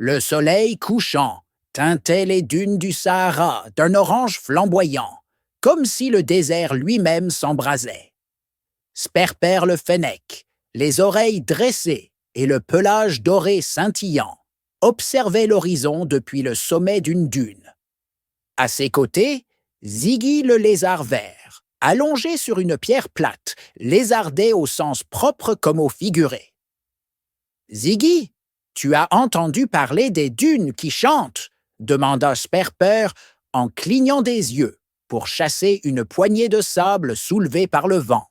Le soleil couchant teintait les dunes du Sahara d'un orange flamboyant, comme si le désert lui-même s'embrasait. Sperper le fennec, les oreilles dressées et le pelage doré scintillant, observait l'horizon depuis le sommet d'une dune. À ses côtés, Ziggy le lézard vert, allongé sur une pierre plate, lézardait au sens propre comme au figuré. « Ziggy, tu as entendu parler des dunes qui chantent ?» demanda Sperper en clignant des yeux pour chasser une poignée de sable soulevée par le vent.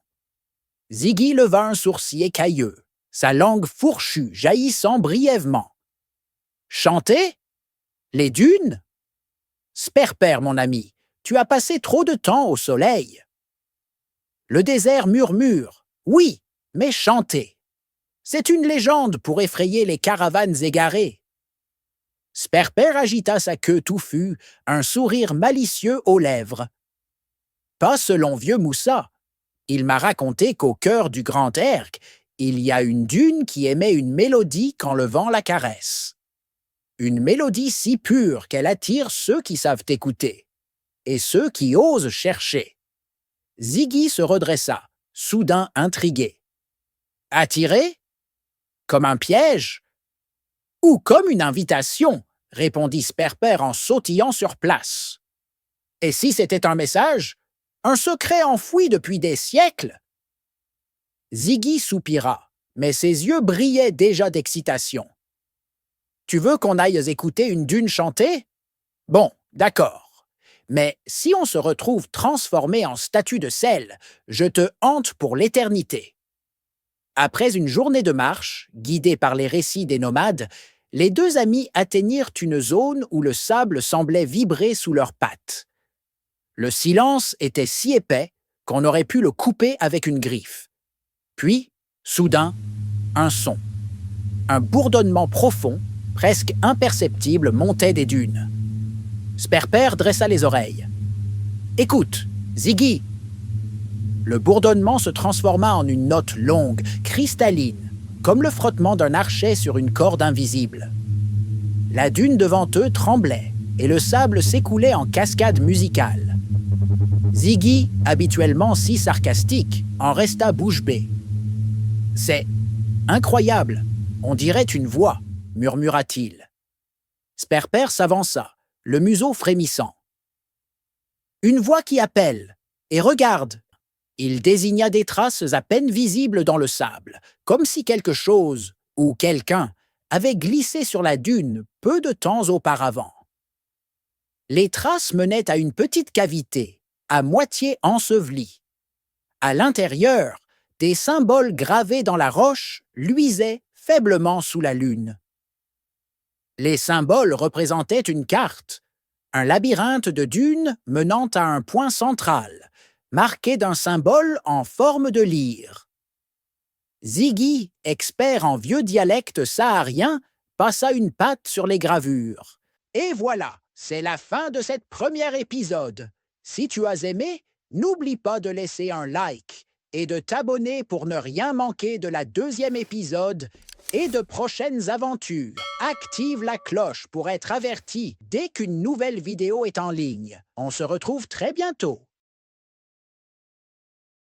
Ziggy leva un sourcil écailleux, sa langue fourchue jaillissant brièvement. « Chanter? Les dunes? Sperper, mon ami, tu as passé trop de temps au soleil. » Le désert murmure, oui, mais chanter. C'est une légende pour effrayer les caravanes égarées. Sperper agita sa queue touffue, un sourire malicieux aux lèvres. Pas selon vieux Moussa. Il m'a raconté qu'au cœur du Grand Erg, il y a une dune qui émet une mélodie quand le vent la caresse. Une mélodie si pure qu'elle attire ceux qui savent écouter et ceux qui osent chercher. Ziggy se redressa, soudain intrigué. Attirer? Comme un piège? Ou comme une invitation, répondit Sperper en sautillant sur place. Et si c'était un message? Un secret enfoui depuis des siècles? Ziggy soupira, mais ses yeux brillaient déjà d'excitation. Tu veux qu'on aille écouter une dune chanter? Bon, d'accord. Mais si on se retrouve transformé en statue de sel, je te hante pour l'éternité. Après une journée de marche, guidée par les récits des nomades, les deux amis atteignirent une zone où le sable semblait vibrer sous leurs pattes. Le silence était si épais qu'on aurait pu le couper avec une griffe. Puis, soudain, un son. Un bourdonnement profond, presque imperceptible, montait des dunes. Sperper dressa les oreilles. « Écoute, Ziggy !» Le bourdonnement se transforma en une note longue, cristalline, comme le frottement d'un archet sur une corde invisible. La dune devant eux tremblait et le sable s'écoulait en cascade musicale. Ziggy, habituellement si sarcastique, en resta bouche bée. « C'est incroyable, on dirait une voix, » murmura-t-il. Sperper s'avança, le museau frémissant. « Une voix qui appelle, et regarde !» Il désigna des traces à peine visibles dans le sable, comme si quelque chose, ou quelqu'un, avait glissé sur la dune peu de temps auparavant. Les traces menaient à une petite cavité, à moitié ensevelie. À l'intérieur, des symboles gravés dans la roche luisaient faiblement sous la lune. Les symboles représentaient une carte, un labyrinthe de dunes menant à un point central, marqué d'un symbole en forme de lyre. Ziggy, expert en vieux dialecte saharien, passa une patte sur les gravures. Et voilà, c'est la fin de cet premier épisode. Si tu as aimé, n'oublie pas de laisser un like et de t'abonner pour ne rien manquer de la deuxième épisode et de prochaines aventures. Active la cloche pour être averti dès qu'une nouvelle vidéo est en ligne. On se retrouve très bientôt.